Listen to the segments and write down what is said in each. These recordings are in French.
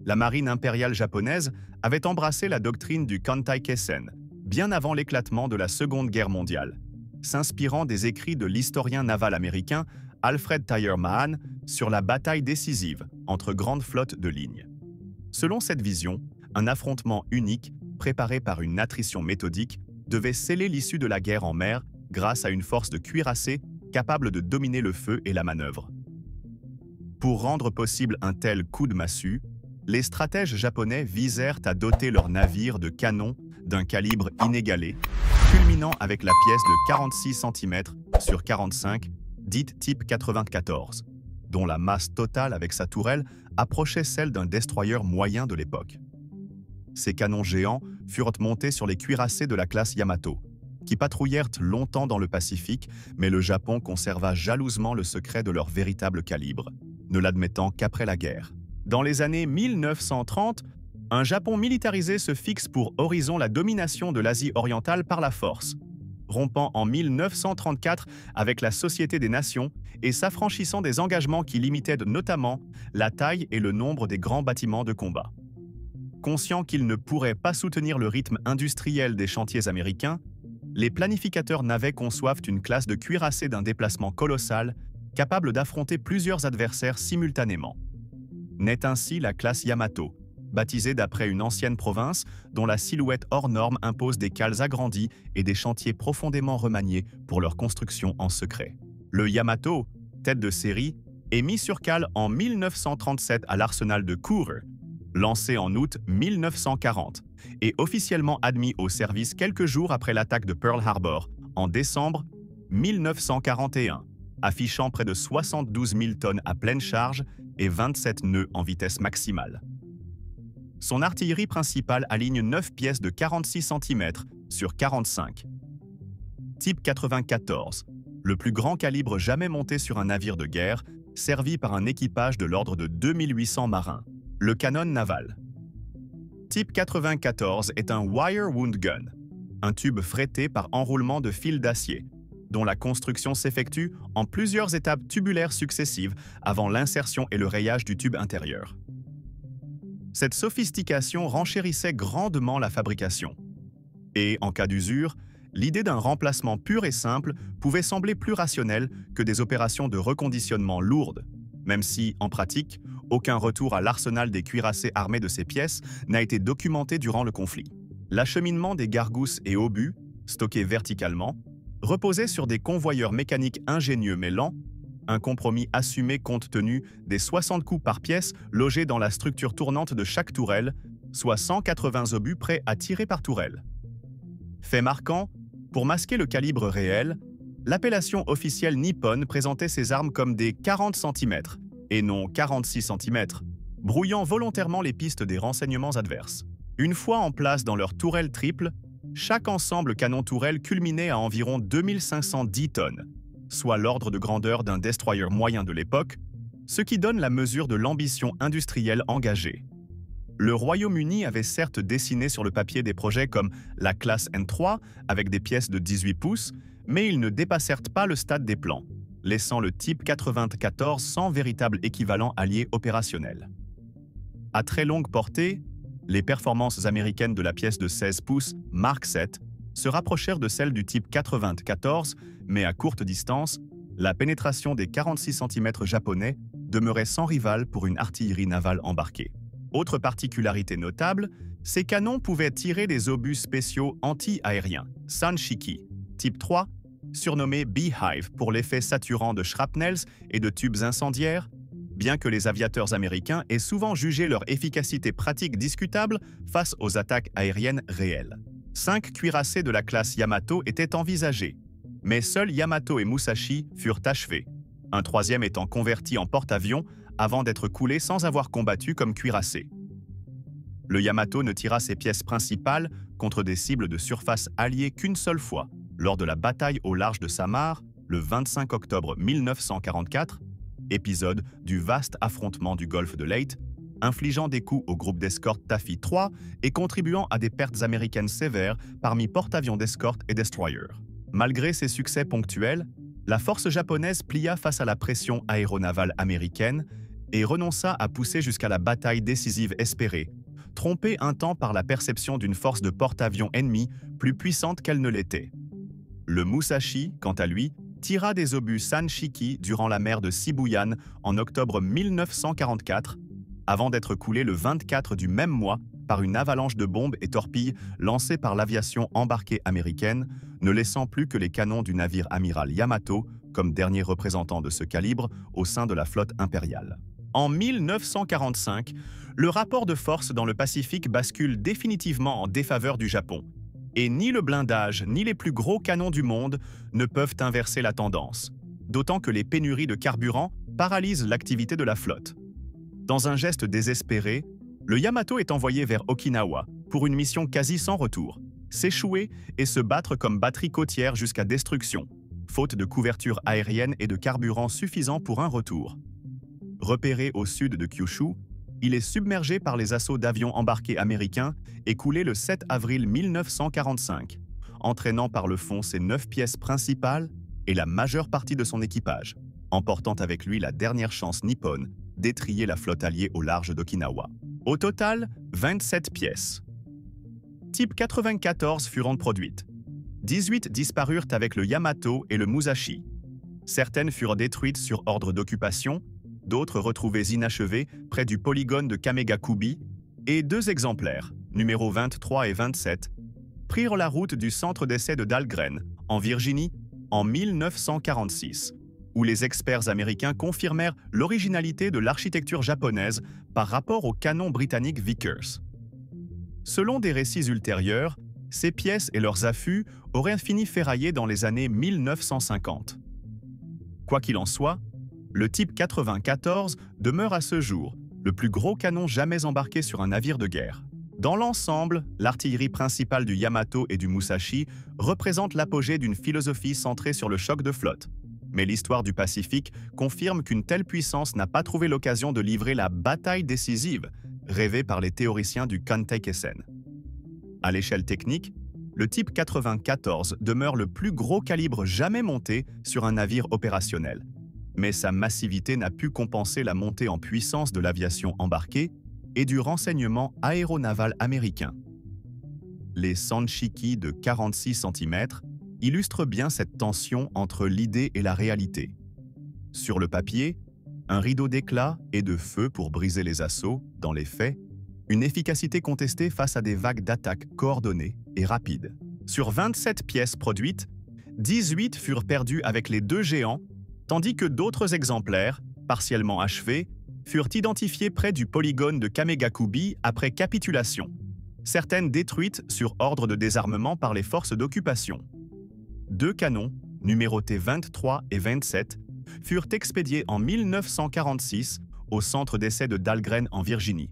La marine impériale japonaise avait embrassé la doctrine du Kantai-Keisen, bien avant l'éclatement de la Seconde Guerre mondiale, s'inspirant des écrits de l'historien naval américain Alfred Thayer Mahan sur la bataille décisive entre grandes flottes de ligne. Selon cette vision, un affrontement unique, préparé par une attrition méthodique, devait sceller l'issue de la guerre en mer grâce à une force de cuirassés capable de dominer le feu et la manœuvre. Pour rendre possible un tel coup de massue, les stratèges japonais visèrent à doter leurs navires de canons d'un calibre inégalé, culminant avec la pièce de 46 cm sur 45, dite type 94, dont la masse totale avec sa tourelle approchait celle d'un destroyer moyen de l'époque. Ces canons géants furent montés sur les cuirassés de la classe Yamato, qui patrouillèrent longtemps dans le Pacifique, mais le Japon conserva jalousement le secret de leur véritable calibre, ne l'admettant qu'après la guerre. Dans les années 1930, un Japon militarisé se fixe pour horizon la domination de l'Asie orientale par la force, rompant en 1934 avec la Société des Nations et s'affranchissant des engagements qui limitaient notamment la taille et le nombre des grands bâtiments de combat. Conscients qu'ils ne pourraient pas soutenir le rythme industriel des chantiers américains, les planificateurs navals conçoivent une classe de cuirassés d'un déplacement colossal, capable d'affronter plusieurs adversaires simultanément. Naît ainsi la classe Yamato, baptisée d'après une ancienne province dont la silhouette hors norme impose des cales agrandies et des chantiers profondément remaniés pour leur construction en secret. Le Yamato, tête de série, est mis sur cale en 1937 à l'arsenal de Kure, lancé en août 1940, et officiellement admis au service quelques jours après l'attaque de Pearl Harbor, en décembre 1941, affichant près de 72 000 tonnes à pleine charge et 27 nœuds en vitesse maximale. Son artillerie principale aligne 9 pièces de 46 cm sur 45. Type 94, le plus grand calibre jamais monté sur un navire de guerre, servi par un équipage de l'ordre de 2800 marins. Le canon naval. Type 94 est un wire wound gun, un tube frété par enroulement de fils d'acier, dont la construction s'effectue en plusieurs étapes tubulaires successives avant l'insertion et le rayage du tube intérieur. Cette sophistication renchérissait grandement la fabrication. Et, en cas d'usure, l'idée d'un remplacement pur et simple pouvait sembler plus rationnelle que des opérations de reconditionnement lourdes, même si, en pratique, aucun retour à l'arsenal des cuirassés armés de ces pièces n'a été documenté durant le conflit. L'acheminement des gargousses et obus, stockés verticalement, reposait sur des convoyeurs mécaniques ingénieux mais lents, un compromis assumé compte tenu des 60 coups par pièce logés dans la structure tournante de chaque tourelle, soit 180 obus prêts à tirer par tourelle. Fait marquant, pour masquer le calibre réel, l'appellation officielle nippone présentait ces armes comme des 40 cm, et non 46 cm, brouillant volontairement les pistes des renseignements adverses. Une fois en place dans leur tourelle triple, chaque ensemble canon-tourelle culminait à environ 2510 tonnes, soit l'ordre de grandeur d'un destroyer moyen de l'époque, ce qui donne la mesure de l'ambition industrielle engagée. Le Royaume-Uni avait certes dessiné sur le papier des projets comme la classe N3 avec des pièces de 18 pouces, mais ils ne dépassèrent pas le stade des plans, laissant le type 94 sans véritable équivalent allié opérationnel. À très longue portée, les performances américaines de la pièce de 16 pouces Mark VII se rapprochèrent de celles du type 94, mais à courte distance, la pénétration des 46 cm japonais demeurait sans rival pour une artillerie navale embarquée. Autre particularité notable, ces canons pouvaient tirer des obus spéciaux anti-aériens, Sanshiki, type 3, surnommé Beehive pour l'effet saturant de shrapnels et de tubes incendiaires, bien que les aviateurs américains aient souvent jugé leur efficacité pratique discutable face aux attaques aériennes réelles. 5 cuirassés de la classe Yamato étaient envisagés, mais seuls Yamato et Musashi furent achevés, un troisième étant converti en porte-avions avant d'être coulé sans avoir combattu comme cuirassé. Le Yamato ne tira ses pièces principales contre des cibles de surface alliées qu'une seule fois, lors de la bataille au large de Samar, le 25 octobre 1944, épisode du vaste affrontement du golfe de Leyte, infligeant des coups au groupe d'escorte Taffy 3 et contribuant à des pertes américaines sévères parmi porte-avions d'escorte et destroyers. Malgré ces succès ponctuels, la force japonaise plia face à la pression aéronavale américaine et renonça à pousser jusqu'à la bataille décisive espérée, trompé un temps par la perception d'une force de porte-avions ennemie plus puissante qu'elle ne l'était. Le Musashi, quant à lui, tira des obus Sanshiki durant la mer de Sibuyan en octobre 1944, avant d'être coulé le 24 du même mois par une avalanche de bombes et torpilles lancées par l'aviation embarquée américaine, ne laissant plus que les canons du navire amiral Yamato comme dernier représentant de ce calibre au sein de la flotte impériale. En 1945, le rapport de force dans le Pacifique bascule définitivement en défaveur du Japon, et ni le blindage ni les plus gros canons du monde ne peuvent inverser la tendance, d'autant que les pénuries de carburant paralysent l'activité de la flotte. Dans un geste désespéré, le Yamato est envoyé vers Okinawa pour une mission quasi sans retour, s'échouer et se battre comme batterie côtière jusqu'à destruction, faute de couverture aérienne et de carburant suffisant pour un retour. Repéré au sud de Kyushu, il est submergé par les assauts d'avions embarqués américains et coulé le 7 avril 1945, entraînant par le fond ses 9 pièces principales et la majeure partie de son équipage, emportant avec lui la dernière chance nippone d'étriller la flotte alliée au large d'Okinawa. Au total, 27 pièces. Type 94 furent produites. 18 disparurent avec le Yamato et le Musashi. Certaines furent détruites sur ordre d'occupation, d'autres retrouvées inachevées près du polygone de Kamegakubi, et 2 exemplaires, numéros 23 et 27, prirent la route du centre d'essai de Dahlgren, en Virginie, en 1946, où les experts américains confirmèrent l'originalité de l'architecture japonaise par rapport au canon britannique Vickers. Selon des récits ultérieurs, ces pièces et leurs affûts auraient fini ferraillés dans les années 1950. Quoi qu'il en soit, le type 94 demeure à ce jour le plus gros canon jamais embarqué sur un navire de guerre. Dans l'ensemble, l'artillerie principale du Yamato et du Musashi représente l'apogée d'une philosophie centrée sur le choc de flotte. Mais l'histoire du Pacifique confirme qu'une telle puissance n'a pas trouvé l'occasion de livrer la bataille décisive rêvée par les théoriciens du Kantai-Keisen. À l'échelle technique, le type 94 demeure le plus gros calibre jamais monté sur un navire opérationnel. Mais sa massivité n'a pu compenser la montée en puissance de l'aviation embarquée et du renseignement aéronaval américain. Les Sanshiki de 46 cm illustrent bien cette tension entre l'idée et la réalité. Sur le papier, un rideau d'éclat et de feu pour briser les assauts, dans les faits, une efficacité contestée face à des vagues d'attaques coordonnées et rapides. Sur 27 pièces produites, 18 furent perdues avec les 2 géants, tandis que d'autres exemplaires, partiellement achevés, furent identifiés près du polygone de Kamegakubi après capitulation, certaines détruites sur ordre de désarmement par les forces d'occupation. 2 canons, numérotés 23 et 27, furent expédiés en 1946 au centre d'essai de Dahlgren en Virginie,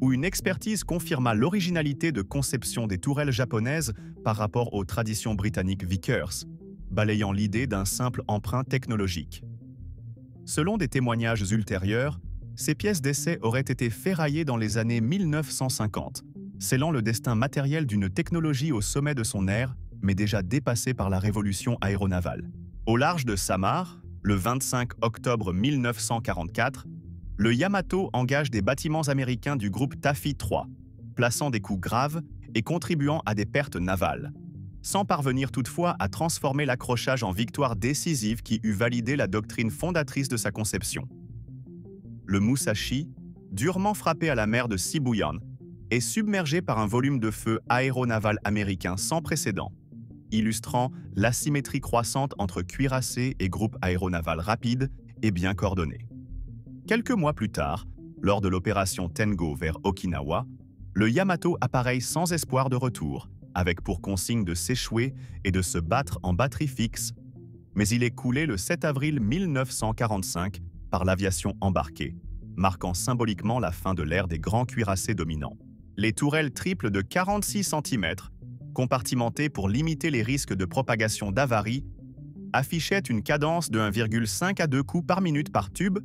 où une expertise confirma l'originalité de conception des tourelles japonaises par rapport aux traditions britanniques Vickers, balayant l'idée d'un simple emprunt technologique. Selon des témoignages ultérieurs, ces pièces d'essai auraient été ferraillées dans les années 1950, scellant le destin matériel d'une technologie au sommet de son ère, mais déjà dépassée par la révolution aéronavale. Au large de Samar, le 25 octobre 1944, le Yamato engage des bâtiments américains du groupe Taffy 3, plaçant des coups graves et contribuant à des pertes navales, sans parvenir toutefois à transformer l'accrochage en victoire décisive qui eût validé la doctrine fondatrice de sa conception. Le Musashi, durement frappé à la mer de Sibuyan, est submergé par un volume de feu aéronaval américain sans précédent, illustrant l'asymétrie croissante entre cuirassés et groupes aéronaval rapides et bien coordonnés. Quelques mois plus tard, lors de l'opération Tengo vers Okinawa, le Yamato appareille sans espoir de retour, avec pour consigne de s'échouer et de se battre en batterie fixe, mais il est coulé le 7 avril 1945 par l'aviation embarquée, marquant symboliquement la fin de l'ère des grands cuirassés dominants. Les tourelles triples de 46 cm, compartimentées pour limiter les risques de propagation d'avaries, affichaient une cadence de 1,5 à 2 coups par minute par tube,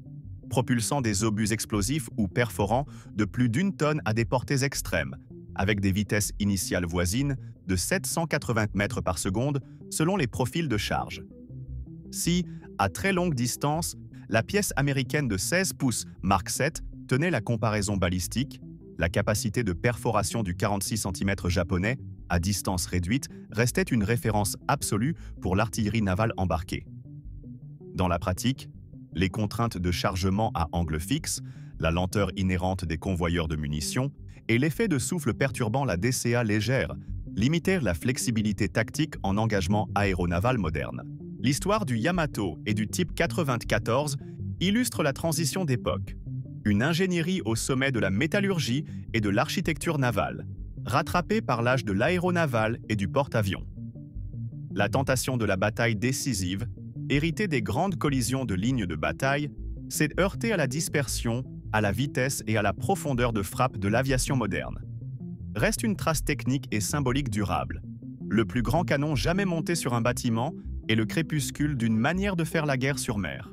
propulsant des obus explosifs ou perforants de plus d'1 tonne à des portées extrêmes, avec des vitesses initiales voisines de 780 mètres par seconde selon les profils de charge. Si, à très longue distance, la pièce américaine de 16 pouces Mark VII tenait la comparaison balistique. La capacité de perforation du 46 cm japonais, à distance réduite, restait une référence absolue pour l'artillerie navale embarquée. Dans la pratique, les contraintes de chargement à angle fixe, la lenteur inhérente des convoyeurs de munitions et l'effet de souffle perturbant la DCA légère limitèrent la flexibilité tactique en engagement aéronaval moderne. L'histoire du Yamato et du Type 94 illustre la transition d'époque. Une ingénierie au sommet de la métallurgie et de l'architecture navale, rattrapée par l'âge de l'aéronaval et du porte-avions. La tentation de la bataille décisive, héritée des grandes collisions de lignes de bataille, s'est heurtée à la dispersion, à la vitesse et à la profondeur de frappe de l'aviation moderne. Reste une trace technique et symbolique durable. Le plus grand canon jamais monté sur un bâtiment et le crépuscule d'une manière de faire la guerre sur mer.